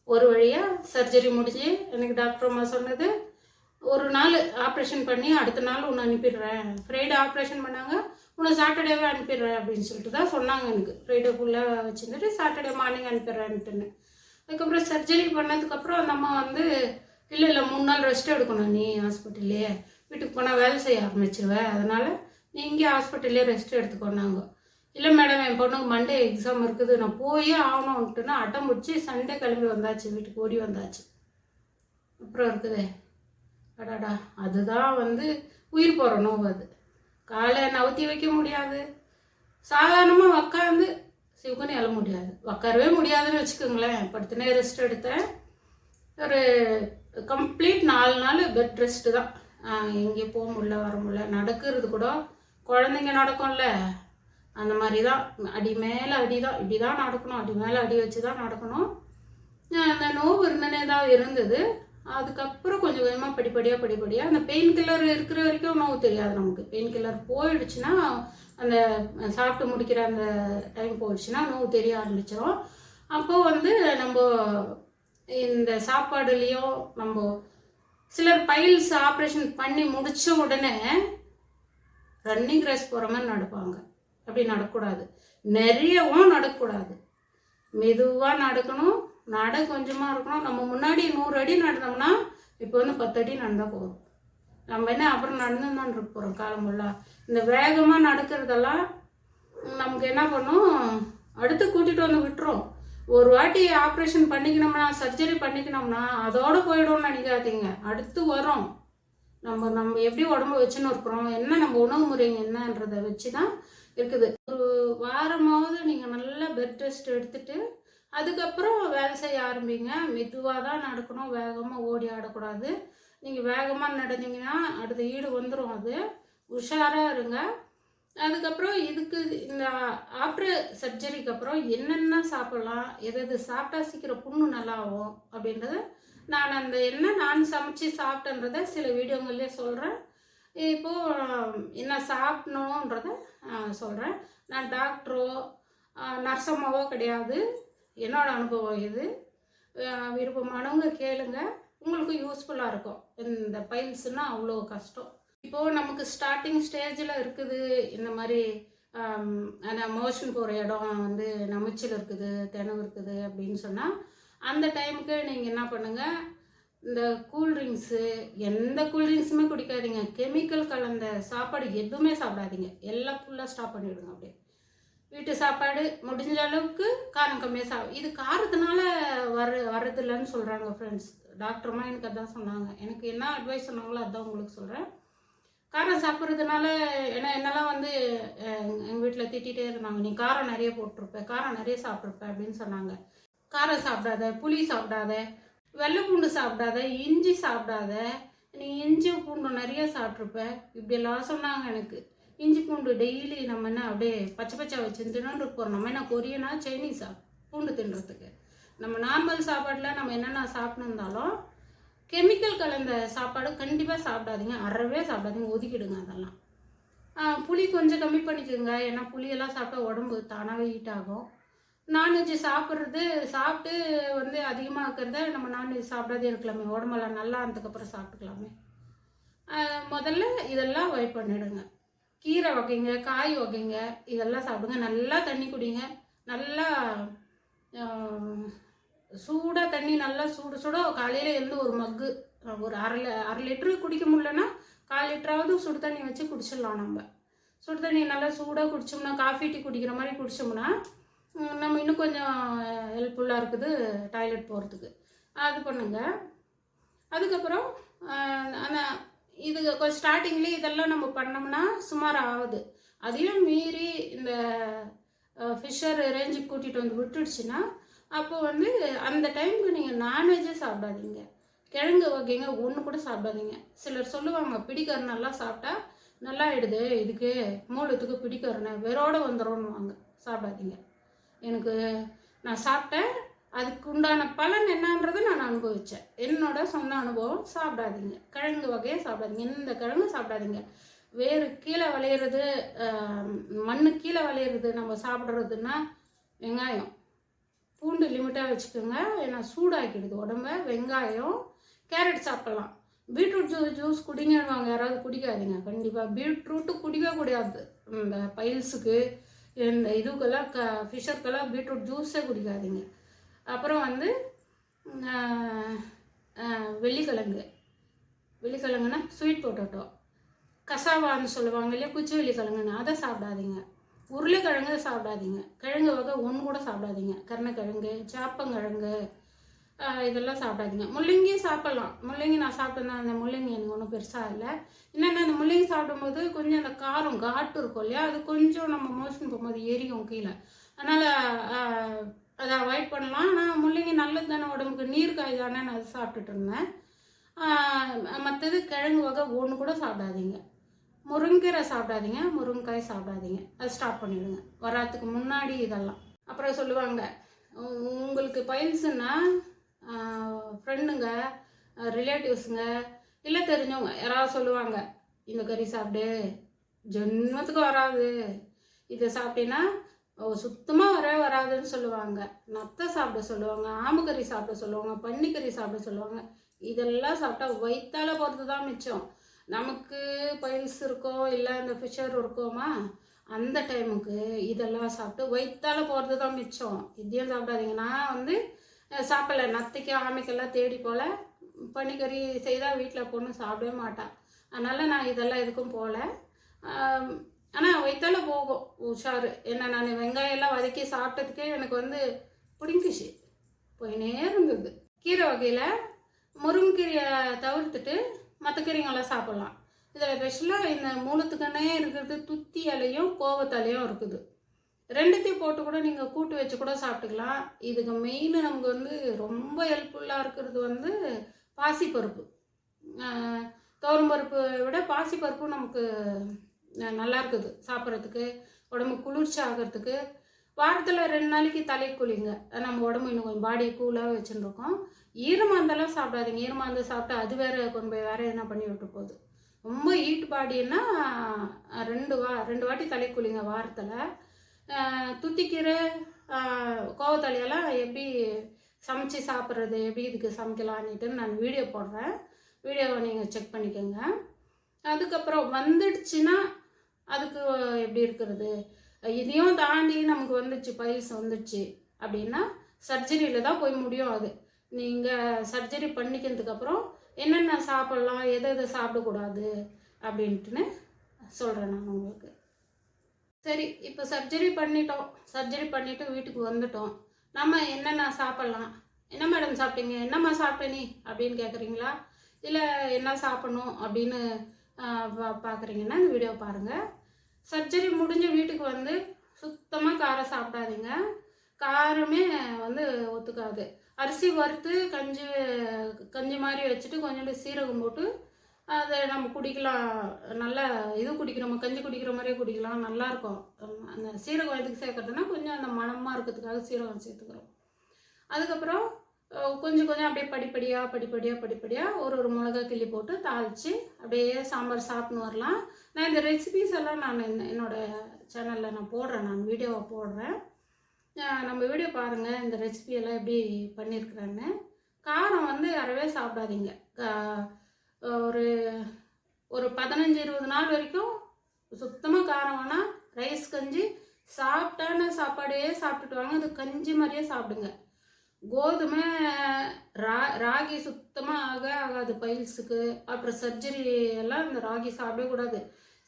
ஒரு வழியாக சர்ஜரி முடிஞ்சு எனக்கு டாக்டர் அம்மா சொன்னது, ஒரு நாள் ஆப்ரேஷன் பண்ணி அடுத்த நாள் உன்னை அனுப்பிடுறேன். ஃப்ரைடே ஆப்ரேஷன் பண்ணாங்க, உன்னை சாட்டர்டேவே அனுப்பிடுறேன் அப்படின்னு சொல்லிட்டு தான் சொன்னாங்க எனக்கு. ஃப்ரைடே ஃபுல்லாக வச்சுருந்துட்டு சாட்டர்டே மார்னிங் அனுப்பிடுறேன்ட்டுன்னு. அதுக்கப்புறம் சர்ஜரி பண்ணதுக்கப்புறம் அந்த அம்மா வந்து, இல்லை 3 நாள் ரெஸ்ட் எடுக்கணும் நீ ஹாஸ்பிட்டல்லே, வீட்டுக்கு போனால் வேலை செய்ய ஆரம்பிச்சிருவேன், அதனால் நீ இங்கே ஹாஸ்பிட்டல்லே ரெஸ்ட் எடுத்துக்கோனாங்க. இல்லை மேடம், என் பொண்ணுக்கு மண்டே எக்ஸாம் இருக்குது, நான் போயே ஆகணும்ட்டுன்னா அட்டம் முடிச்சு சண்டே கிளம்பி வந்தாச்சு, வீட்டுக்கு ஓடி வந்தாச்சு. அப்புறம் இருக்குது அடாடா, அதுதான் வந்து உயிர் போகிற நோவு. அது காலை நவுத்தி வைக்க முடியாது, சாதாரணமாக உக்காந்து சிவகனி எழ முடியாது, உக்காரவே முடியாதுன்னு வச்சுக்கோங்களேன். படுத்துனே ரெஸ்ட் எடுத்தேன். ஒரு கம்ப்ளீட் 4 நாள் பெட் ரெஸ்ட்டு தான். எங்கேயும் போக முடியல, வர முடியல. நடக்கிறது கூட குழந்தைங்க நடக்கும்ல, அந்த மாதிரி தான். அடி மேலே அடி தான், இப்படி தான் நடக்கணும், அடி மேலே அடி வச்சு தான் நடக்கணும். அந்த நோவு இருந்தனே தான் இருந்தது. அதுக்கப்புறம் கொஞ்சம் கொஞ்சமாக படிப்படியாக அந்த பெயின் கில்லர் இருக்கிற வரைக்கும் நோவு தெரியாது நமக்கு. பெயின் கில்லர் போயிடுச்சுன்னா, அந்த சாப்பிட்டு முடிக்கிற அந்த டைம் போயிடுச்சுன்னா நோவு தெரிய ஆரம்பிச்சிடும். அப்போது வந்து நம்ம இந்த சாப்பாடுலேயோ, நம்ம சிலர் பைல்ஸ் ஆப்ரேஷன் பண்ணி முடித்த உடனே ரன்னிங் ரேஸ் போகிற மாதிரி நடப்பாங்க. அப்படி நடக்கக்கூடாது, நிறையவும் நடக்கக்கூடாது, மெதுவாக நடக்கணும். நட கொஞ்சமாக இருக்கணும். நம்ம முன்னாடி 100 அடி நடந்தோம்னா இப்போ வந்து 10 அடி நடந்தால் போதும். நம்ம என்ன அப்புறம் நடந்து தான் இருக்க போகிறோம் காலமுள்ளா. இந்த வேகமாக நடக்கிறதெல்லாம் நமக்கு என்ன பண்ணும், அடுத்து கூட்டிகிட்டு வந்து விட்டுரும். ஒரு வாட்டி ஆப்ரேஷன் பண்ணிக்கணும்னா, சர்ஜரி பண்ணிக்கணும்னா அதோடு போய்டும்னு நினைக்காதீங்க. அடுத்து வரும். நம்ம எப்படி உடம்பு வச்சுன்னு இருக்கிறோம், என்ன நம்ம உணவு முறைங்க என்னன்றதை வச்சு தான் இருக்குது. ஒரு வாரமாவது நீங்கள் நல்லா பெட் ரெஸ்ட் எடுத்துட்டு அதுக்கப்புறம் வேலை செய்ய ஆரம்பிங்க. மெதுவாக தான் நடக்கணும், வேகமாக ஓடி ஆடக்கூடாது. நீங்கள் வேகமாக நடந்தீங்கன்னா அடுத்த ஈடு வந்துடும். அது உஷாராக இருங்க. அதுக்கப்புறம் இதுக்கு இந்த ஆப்ரே சர்ஜரிக்கு அப்புறம் என்னென்ன சாப்பிட்லாம், எது சாப்பிட்டா சீக்கிரம் புண்ணு நல்லாகும் அப்படின்றத நான் சமைச்சு சாப்பிட்டேன்றதை சில வீடியோங்கள்லேயே சொல்கிறேன். இப்போது என்ன சாப்பிடணுன்றத சொல்கிறேன். நான் டாக்டரோ நர்சம்மாவோ கிடையாது, என்னோட அனுபவம் இது. விருப்பமானவங்க கேளுங்க, உங்களுக்கு யூஸ்ஃபுல்லாக இருக்கும். இந்த பைல்ஸ்னால் அவ்வளோ கஷ்டம். இப்போது நமக்கு ஸ்டார்டிங் ஸ்டேஜில் இருக்குது, இந்த மாதிரி அந்த மோஷன் போகிற இடம் வந்து நமைச்சல் இருக்குது, திணவு இருக்குது அப்படின்னு சொன்னால், அந்த டைமுக்கு நீங்கள் என்ன பண்ணுங்கள், இந்த கூல்ட்ரிங்க்ஸு, எந்த கூல்ட்ரிங்க்ஸுமே குடிக்காதீங்க. கெமிக்கல் கலந்த சாப்பாடு எதுவுமே சாப்பிடாதீங்க. எல்லாம் ஃபுல்லாக ஸ்டாப் பண்ணிவிடுங்க. அப்படியே வீட்டு சாப்பாடு முடிஞ்ச அளவுக்கு காரம் கம்மியாக இது காரத்தினால வர்றதில்லைன்னு சொல்கிறாங்க ஃப்ரெண்ட்ஸ். டாக்டர்மா எனக்கு அதான் சொன்னாங்க. எனக்கு என்ன அட்வைஸ் சொன்னாங்களோ அதான் உங்களுக்கு சொல்கிறேன். காரம் சாப்பிட்றதுனால என்னெல்லாம் வந்து எங்கள் வீட்டில் திட்டிகிட்டே இருந்தாங்க, நீ காரம் நிறைய போட்டிருப்ப, காரம் நிறைய சாப்பிட்ருப்ப அப்படின்னு சொன்னாங்க. காரம் சாப்பிடாத, புளி சாப்பிடாத, வெள்ளை பூண்டு சாப்பிடாத, இஞ்சி சாப்பிடாத, நீ இஞ்சி பூண்டு நிறைய சாப்பிட்ருப்ப, இப்படியெல்லாம் சொன்னாங்க எனக்கு. இஞ்சி பூண்டு டெய்லி நம்ம என்ன அப்படியே பச்சை வச்சு தின்னு போகிறோம். நம்ம என்ன கொரியனா சைனீஸா பூண்டு தின்றதுக்கு? நம்ம நார்மல் சாப்பாட்டில் நம்ம என்னென்ன சாப்பிட்ருந்தாலும் கெமிக்கல் கலந்த சாப்பாடு கண்டிப்பாக சாப்பிடாதீங்க, அறவே சாப்பிடாதீங்க, ஒதுக்கிடுங்க அதெல்லாம். புளி கொஞ்சம் கம்மி பண்ணிக்கோங்க, ஏன்னா புளியெல்லாம் சாப்பிட்டா உடம்பு தானாகவே ஹீட் ஆகும். நான்வெஜ் சாப்பிட்டு வந்து அதிகமாக இருக்கிறத நம்ம நான்வெஜ் சாப்பிடாதே இருக்கலாமே, உடம்பெல்லாம் நல்லா இருந்ததுக்கப்புறம் சாப்பிட்டுக்கலாமே. முதல்ல இதெல்லாம் அவாய்ட் பண்ணிவிடுங்க. கீரை வகைங்க, காய் வகைங்க இதெல்லாம் சாப்பிடுங்க. நல்லா தண்ணி குடிங்க. நல்லா சூடாக தண்ணி, நல்லா சுட காலையில் எழுந்து ஒரு மக்கு, ஒரு அரை லிட்ரு குடிக்க முடியலன்னா 1/4 லிட்டராவது சுடு தண்ணி வச்சு குடிச்சிடலாம். நம்ம சுடு தண்ணி நல்லா சூடாக குடித்தோம்னா, காஃபி டீ குடிக்கிற மாதிரி குடித்தோம்னா நம்ம இன்னும் கொஞ்சம் ஹெல்ப்ஃபுல்லாக இருக்குது டாய்லெட் போகிறதுக்கு. அது பண்ணுங்க. அதுக்கப்புறம் இது கொஞ்சம் ஸ்டார்டிங்லேயே இதெல்லாம் நம்ம பண்ணோம்னா சுமார் ஆகுது. அதையும் மீறி இந்த ஃபிஷர் ரேஞ்சுக்கு கூட்டிகிட்டு வந்து விட்டுடுச்சுன்னா, அப்போ வந்து அந்த டைமுக்கு நீங்கள் நான்வெஜ்ஜே சாப்பிடாதீங்க. கிழங்கு வகைங்க ஒன்று கூட சாப்பிடாதீங்க. சிலர் சொல்லுவாங்க பிடிக்கறனெல்லாம் சாப்பிட்டா நல்லா ஆயிடுது, இதுக்கு மூலத்துக்கு பிடிக்கறனை வேரோடு வந்துடும்னுவாங்க. சாப்பிடாதீங்க. நான் சாப்பிட்டேன், அதுக்கு உண்டான பலன் என்னன்றதை நான் அனுபவித்தேன். என்னோட சொந்த அனுபவம். சாப்பிடாதீங்க, கிழங்கு வகையை சாப்பிடாதீங்க, எந்த கிழங்கு சாப்பிடாதீங்க. வேறு கீழே விளையிறது, மண்ணு கீழே விளையிறது நம்ம சாப்பிட்றதுன்னா வெங்காயம், பூண்டு லிமிட்டாக வச்சுக்கோங்க, ஏன்னா சூடாக்கிடுது உடம்ப. வெங்காயம், கேரட் சாப்பிட்லாம். பீட்ரூட் ஜூஸ் குடிங்கன்னுவாங்க, யாராவது குடிக்காதீங்க கண்டிப்பாக. பீட்ரூட்டு குடிக்கவே கூடாது. இந்த பைல்ஸுக்கு இந்த இதுக்கெல்லாம் ஃபிஷருக்கெல்லாம் பீட்ரூட் ஜூஸே குடிக்காதீங்க. அப்புறம் வந்து வெள்ளிக்கிழங்குன்னா ஸ்வீட் பொட்டேட்டோ, கசாவான்னு சொல்லுவாங்க இல்லையா, குச்சி வெள்ளிக்கிழங்குன்னு, அதை சாப்பிடாதீங்க. உருளைக்கிழங்கு சாப்பிடாதீங்க. கிழங்கு வகை ஒன்று கூட சாப்பிடாதீங்க. கருணக்கிழங்கு, சாப்பங்கிழங்கு, இதெல்லாம் சாப்பிடாதீங்க. முள்ளங்கி சாப்பிட்லாம். முள்ளங்கி நான் சாப்பிட்டேன். அந்த முள்ளங்கி எனக்கு ஒன்றும் பெருசாக இல்லை. என்னென்ன அந்த முள்ளங்கி சாப்பிடும்போது கொஞ்சம் அந்த காரம் காட்டு இருக்கும் இல்லையா, அது கொஞ்சம் நம்ம மோஷன் போகும்போது எரியும் கீழே. அதனால் அதை அவாய்ட் பண்ணலாம். ஆனால் முள்ளங்கி நல்லது தானே உடம்புக்கு, நீர்க்காய் தானே, நான் அதை சாப்பிட்டுட்டு இருந்தேன். மற்றது கிழங்கு வகை ஒன்று கூட சாப்பிடாதீங்க. முருங்கீரை சாப்பிடாதீங்க, முருங்கைக்காய் சாப்பிடாதீங்க. அது ஸ்டாப் பண்ணிவிடுங்க வராதுக்கு முன்னாடி இதெல்லாம். அப்புறம் சொல்லுவாங்க, உங்களுக்கு பைல்ஸுன்னா ஃப்ரெண்டுங்க, ரிலேட்டிவ்ஸுங்க, இல்லை தெரிஞ்சவங்க யாராவது சொல்லுவாங்க, இந்த கறி சாப்பிடு ஜென்மத்துக்கு வராது, இதை சாப்பிட்டீங்கன்னா சுத்தமாக வராதுன்னு சொல்லுவாங்க. நத்தை சாப்பிட சொல்லுவாங்க, ஆம்புக்கறி சாப்பிட சொல்லுவாங்க, பன்னிக்கறி சாப்பிட சொல்லுவாங்க. இதெல்லாம் சாப்பிட்டா வயிற்றால போகிறது தான் மிச்சம். நமக்கு பைல்ஸ் இருக்கோ இல்லை இந்த ஃபிஷர் இருக்கோமா, அந்த டைமுக்கு இதெல்லாம் சாப்பிட்டு வயிற்றால போகிறது தான் மிச்சம். இதையும் சாப்பிடாதீங்க. நான் வந்து சாப்பிடல, நத்தைக்கு ஆமைக்கெல்லாம் தேடி போல. பன்னிக்கறி செய்தால் வீட்டில் பொண்ணு சாப்பிடவே மாட்டாள். அதனால் நான் இதெல்லாம் எதுக்கும் போகல. ஆனால் வயிற்றால போகும் உஷாரு. ஏன்னா நான் வெங்காயம்லாம் வதக்கி சாப்பிட்டதுக்கே எனக்கு வந்து பிடிங்கிச்சு, போயினே இருந்தது. கீரை வகையில் முருங்கீரையை தவிர்த்துட்டு மற்ற கீரைங்கெல்லாம் சாப்பிட்லாம். இதில் ஸ்பெஷலாக இந்த மூலத்துக்கண்ணே இருக்கிறது துத்தி இலையும் கோவத்தலையும் இருக்குது. ரெண்டுத்தையும் போட்டு கூட நீங்கள் கூட்டு வச்சு கூட சாப்பிட்டுக்கலாம். இதுக்கு மெயின் நமக்கு வந்து ரொம்ப ஹெல்ப்ஃபுல்லாக இருக்கிறது வந்து பாசிப்பருப்பு. துவரம்பருப்பு விட பாசிப்பருப்பும் நமக்கு நல்லா இருக்குது சாப்பிட்றதுக்கு, உடம்பு குளிர்ச்சி ஆகிறதுக்கு. வாரத்தில் 2 நாளைக்கு தலை குளிங்க, நம்ம உடம்பு இன்னும் கொஞ்சம் பாடி கூலாக வச்சுருக்கோம். ஈரமாந்தெல்லாம் சாப்பிடாதீங்க. ஈரமாந்து சாப்பிட்டா அது வேறு கொண்டு போய் வேறு என்ன பண்ணி விட்டு போகுது. ரொம்ப ஹீட் பாடின்னா 2 வாட்டி தலை குளிங்க வாரத்தில். துத்திக்கீரை, கோவத்தலையெல்லாம் எப்படி சமைச்சி சாப்பிட்றது, எப்படி இதுக்கு சமைக்கலான்னுட்டு நான் வீடியோ போடுறேன். வீடியோவை நீங்கள் செக் பண்ணிக்கோங்க. அதுக்கப்புறம் வந்துடுச்சுன்னா அதுக்கு எப்படி இருக்கிறது, இதையும் தாண்டி நமக்கு வந்துடுச்சு, பைல்ஸ் வந்துடுச்சு அப்படின்னா சர்ஜரியில் தான் போய் முடியும். அது நீங்கள் சர்ஜரி பண்ணிக்கிறதுக்கப்புறம் என்னென்ன சாப்பிட்லாம், எதை சாப்பிடக்கூடாது அப்படின்ட்டுன்னு சொல்கிறேன் நான் உங்களுக்கு. சரி, இப்போ சர்ஜரி பண்ணிட்டோம். சர்ஜரி பண்ணிவிட்டு வீட்டுக்கு வந்துட்டோம். நம்ம என்னென்ன சாப்பிட்லாம், என்ன மேடம் சாப்பிட்டீங்க, என்னம்மா சாப்பிட்ட நீ அப்படின்னு கேட்குறீங்களா, இல்லை என்ன சாப்பிட்ணும் அப்படின்னு பார்க்குறீங்கன்னா இந்த வீடியோ பாருங்கள். சர்ஜரி முடிஞ்ச வீட்டுக்கு வந்து சுத்தமாக காரம் சாப்பிடாதீங்க. காரமே வந்து ஒத்துக்காது. அரிசி வறுத்து கஞ்சி மாதிரி வச்சுட்டு கொஞ்சோண்டு சீரகம் போட்டு அதை நம்ம குடிக்கலாம். நல்லா இது குடிக்கிறோம், கஞ்சி குடிக்கிற மாதிரியே குடிக்கலாம், நல்லாயிருக்கும். அந்த சீரகம் எதுக்கு சேர்க்குறதுனா கொஞ்சம் அந்த மணமாக இருக்கிறதுக்காக சீரகம் சேர்த்துக்கிறோம். அதுக்கப்புறம் கொஞ்சம் அப்படியே படிப்படியாக ஒரு மிளகா கிள்ளி போட்டு தாளித்து அப்படியே சாம்பார் சாப்பிட்னு வரலாம். நான் இந்த ரெசிபீஸ் எல்லாம் நான் என்னோடய சேனலில் நான் போடுறேன், நான் வீடியோவை போடுறேன். நம்ம வீடியோ பாருங்கள், இந்த ரெசிபியெல்லாம் எப்படி பண்ணியிருக்கிறேன்னு. காரம் வந்து அறவே சாப்பிடாதீங்க. ஒரு 15-20 நாள் வரைக்கும் சுத்தமாக காரம் வேணால் ரைஸ் கஞ்சி சாப்பிட்டான சாப்பாடே சாப்பிட்டுட்டு வாங்க. அது கஞ்சி மாதிரியே சாப்பிடுங்க. கோதுமை ராகி சுத்தமாக ஆகாது பைல்ஸுக்கு. அப்புறம் சர்ஜரி எல்லாம் இந்த ராகி சாப்பிடவே கூடாது.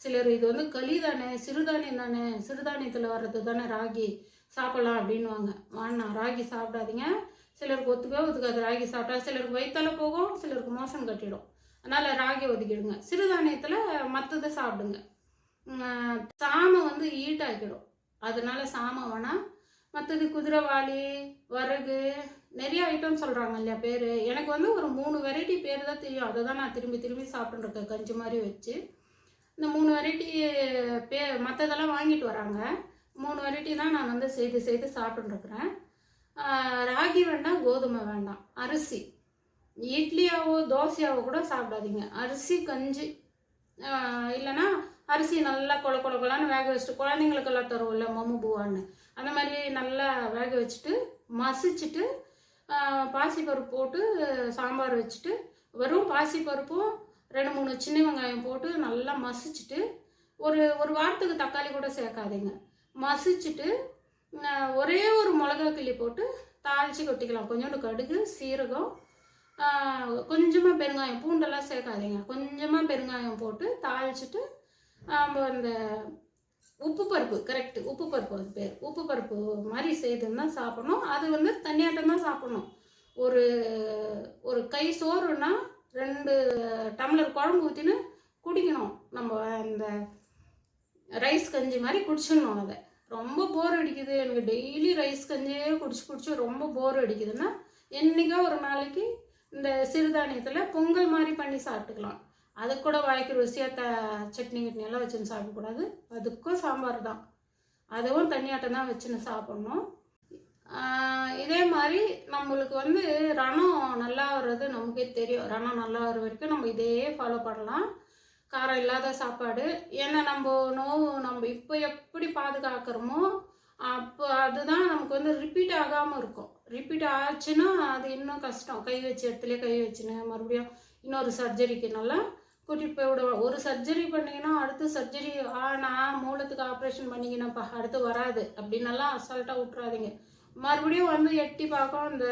சிலர் இது வந்து களி தானே, சிறுதானியம் தானே, சிறுதானியத்தில் வர்றது தானே ராகி, சாப்பிட்லாம் அப்படின்வாங்க. வேணாம், ராகி சாப்பிடாதீங்க. சிலருக்கு ஒத்துக்காது ராகி சாப்பிட்டா. சிலருக்கு வயிற்றால போகும், சிலருக்கு மோஷன் கட்டிடும். அதனால் ராகி ஒதுக்கிடுங்க. சிறுதானியத்தில் மற்றதை சாப்பிடுங்க. சாமை வந்து ஹீட் ஆக்கிடும், அதனால சாமை வேணாம். மற்றது குதிரைவாளி, வரகு, நிறைய ஐட்டம் சொல்கிறாங்க இல்லையா பேர். எனக்கு வந்து ஒரு 3 வெரைட்டி பேர் தான் தெரியும். அதை தான் நான் திரும்பி சாப்பிட்டுருக்கேன் கஞ்சி மாதிரி வச்சு. இந்த 3 வெரைட்டி மற்றதெல்லாம் வாங்கிட்டு வராங்க. 3 வெரைட்டி தான் நான் வந்து செய்து சாப்பிட்டுருக்குறேன். ராகி வேண்டாம், கோதுமை வேண்டாம், அரிசி, இட்லியாவோ தோசையாவோ கூட சாப்பிடாதீங்க. அரிசி கஞ்சி, இல்லைன்னா அரிசி நல்லா கொலான்னு வேக வச்சுட்டு, குழந்தைங்களுக்கெல்லாம் தருவோம்ல மம்மு பூவான்னு, அந்த மாதிரி நல்லா வேக வச்சுட்டு மசிச்சுட்டு பாசிப்பருப்பு போட்டு சாம்பார் வச்சுட்டு வெறும் பாசிப்பருப்பும் 2-3 சின்ன வெங்காயம் போட்டு நல்லா மசிச்சுட்டு ஒரு வாரத்துக்கு தக்காளி கூட சேர்க்காதீங்க. மசிச்சுட்டு ஒரே ஒரு மிளகா கிள்ளி போட்டு தாளித்து கொட்டிக்கலாம். கொஞ்சோண்டு கடுகு, சீரகம், கொஞ்சமாக பெருங்காயம், பூண்டெல்லாம் சேர்க்காதீங்க. கொஞ்சமாக பெருங்காயம் போட்டு தாளிச்சிட்டு அந்த உப்பு பருப்பு, கரெக்டு, உப்பு பருப்பு, அது பேர் உப்பு பருப்பு மாதிரி செய்துன்னு தான் சாப்பிடணும். அது வந்து தண்ணியாட்டம் தான் சாப்பிடணும். ஒரு கை சோறுன்னா 2 டம்ளர் குழம்பு ஊற்றின்னு குடிக்கணும். நம்ம இந்த ரைஸ் கஞ்சி மாதிரி குடிச்சிடணும். அதை ரொம்ப போர் அடிக்குது, எனக்கு டெய்லி ரைஸ் கஞ்சியே குடிச்சு ரொம்ப போர் அடிக்குதுன்னா என்றைக்கோ ஒரு நாளைக்கு இந்த சிறுதானியத்தில் பொங்கல் மாதிரி பண்ணி சாப்பிட்டுக்கலாம். அது கூட வாய்க்கு ருசியாக சட்னி கிட்னியெல்லாம் வச்சுன்னு சாப்பிடக்கூடாது. அதுக்கும் சாம்பார் தான், அதுவும் தண்ணியாட்டம் தான் வச்சுன்னு சாப்பிட்ணும். இதே மாதிரி நம்மளுக்கு வந்து ரணம் நல்லா வர்றது நமக்கே தெரியும். ரணம் நல்லா வர வரைக்கும் நம்ம இதே ஃபாலோ பண்ணலாம். காரம் இல்லாத சாப்பாடு. ஏன்னா நம்ம இப்போ எப்படி பாதுகாக்கிறோமோ அப்போ அதுதான் நமக்கு வந்து ரிப்பீட் ஆகாமல் இருக்கும். ரிப்பீட் ஆச்சுன்னா அது இன்னும் கஷ்டம். கை வச்ச இடத்துலேயே கை வச்சுன்னு மறுபடியும் இன்னொரு சர்ஜரிக்கு நல்லா கூட்டிகிட்டு போய் விடுவோம். ஒரு சர்ஜரி பண்ணிங்கன்னா அடுத்த சர்ஜரி நான் மூலத்துக்கு ஆப்ரேஷன் பண்ணிக்கினப்பா அடுத்து வராது அப்படின்னெல்லாம் அசால்ட்டாக விட்றாதீங்க. மறுபடியும் வந்து எட்டி பார்க்கும் இந்த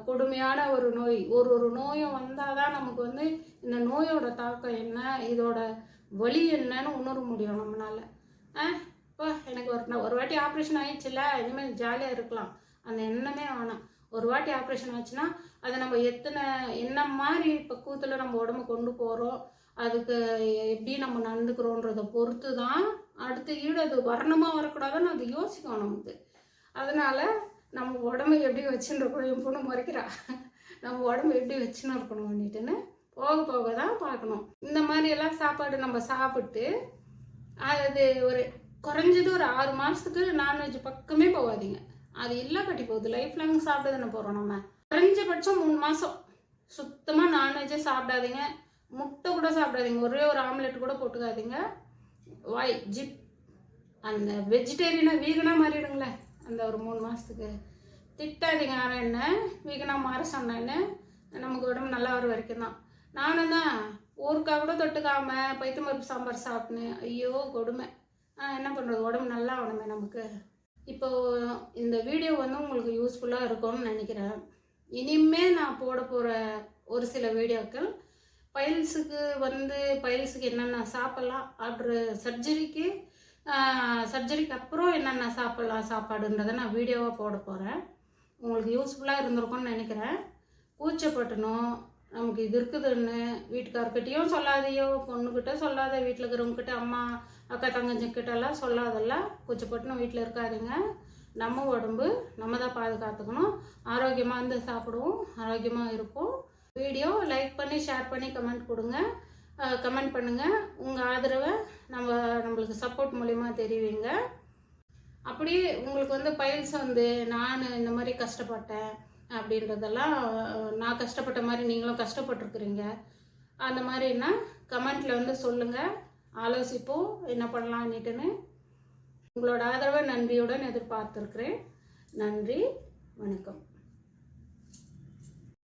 கொடுமையான ஒரு நோய். ஒரு நோயும் வந்தால் தான் நமக்கு வந்து இந்த நோயோட தாக்கம் என்ன, இதோட வலி என்னன்னு உணர முடியும் நம்மளால். இப்போ எனக்கு ஒரு வாட்டி ஆப்ரேஷன் ஆயிடுச்சுல்ல, இனிமேல் ஜாலியாக இருக்கலாம், அந்த எண்ணமே வேணாம். ஒரு வாட்டி ஆப்ரேஷன் ஆச்சுன்னா அதை நம்ம என்ன மாதிரி பக்குவத்தில் நம்ம உடம்பு கொண்டு போகிறோம், அதுக்கு எப்படி நம்ம நடந்துக்கிறோன்றதை பொறுத்து தான் அடுத்த அது வரணுமா வரக்கூடாதுன்னு அது யோசிக்கும் நமக்கு. அதனால் நம்ம உடம்பு எப்படி வச்சுன்னு இருக்கணும், என் பொண்ணு முறைக்கிறா, நம்ம உடம்பு எப்படி வச்சுன்னு இருக்கணும் பண்ணிட்டுன்னு போக தான் பார்க்கணும். இந்த மாதிரியெல்லாம் சாப்பாடு நம்ம சாப்பிட்டு அது குறைஞ்சது ஒரு 6 மாதத்துக்கு நான்வெஜ் பக்கமே போகாதீங்க. அது இல்லை கட்டி போகுது, லைஃப் லாங் சாப்பிட்டு தானே போகிறோம் நம்ம. குறைஞ்சபட்சம் 3 மாதம் சுத்தமாக நான்வெஜ்ஜே சாப்பிடாதீங்க. முட்டை கூட சாப்பிடாதீங்க. ஒரே ஒரு ஆம்லெட் கூட போட்டுக்காதீங்க. ஜிப் அந்த வெஜிடேரியனாக வீகனாக மாறிடுங்களேன். அந்த ஒரு 3 மாதத்துக்கு திட்டாதீங்க. ஆனால் என்ன வீகனாக மாற சொன்னேன்னு நமக்கு உடம்பு நல்லா வர வரைக்கும் தான். நானும் தான் ஊருக்காக கூட தொட்டுக்காமல் பைத்தம்பருப்பு சாம்பார் சாப்பிட்னேன். ஐயோ கொடுமை. என்ன பண்ணுறது, உடம்பு நல்லா ஆகணுமே நமக்கு. இப்போது இந்த வீடியோ வந்து உங்களுக்கு யூஸ்ஃபுல்லாக இருக்கும்னு நினைக்கிறேன். இனிமேல் நான் போட போகிற ஒரு சில வீடியோக்கள் பைல்ஸுக்கு என்னென்ன சாப்பிட்லாம், ஆஃப்டர் சர்ஜரிக்கு அப்புறம் என்னென்ன சாப்பிட்லாம் சாப்பாடுன்றதை நான் வீடியோவாக போட போகிறேன். உங்களுக்கு யூஸ்ஃபுல்லாக இருந்திருக்கும்னு நினைக்கிறேன். கூச்சப்பட்டணும் நமக்கு இது இருக்குதுன்னு வீட்டுக்காரர்கிட்டையும் சொல்லாதையோ, பொண்ணுக்கிட்ட சொல்லாத, வீட்டில் இருக்கிறவங்கக்கிட்ட, அம்மா அக்கா தங்கச்சிக்கிட்டெல்லாம் சொல்லாதெல்லாம் கூச்சப்பட்டுன்னு வீட்டில் இருக்காதீங்க. நம்ம உடம்பு நம்ம தான் பாதுகாத்துக்கணும். ஆரோக்கியமாக இருந்து சாப்பிடுவோம், ஆரோக்கியமாக இருப்போம். வீடியோ லைக் பண்ணி ஷேர் பண்ணி கமெண்ட் பண்ணுங்கள். உங்கள் ஆதரவை நம்மளுக்கு சப்போர்ட் மூலிமா தெரிவிங்க. அப்படியே உங்களுக்கு வந்து பைல்ஸ் வந்து நான் இந்த மாதிரி கஷ்டப்பட்டேன் அப்படின்றதெல்லாம், நான் கஷ்டப்பட்ட மாதிரி நீங்களும் கஷ்டப்பட்டுருக்குறீங்க, அந்த மாதிரின்னா கமெண்ட்டில் வந்து சொல்லுங்கள். ஆலோசிப்போம் என்ன பண்ணலான்னுட்டுன்னு. உங்களோட ஆதரவை நன்றியுடன் எதிர்பார்த்துருக்குறேன். நன்றி, வணக்கம்.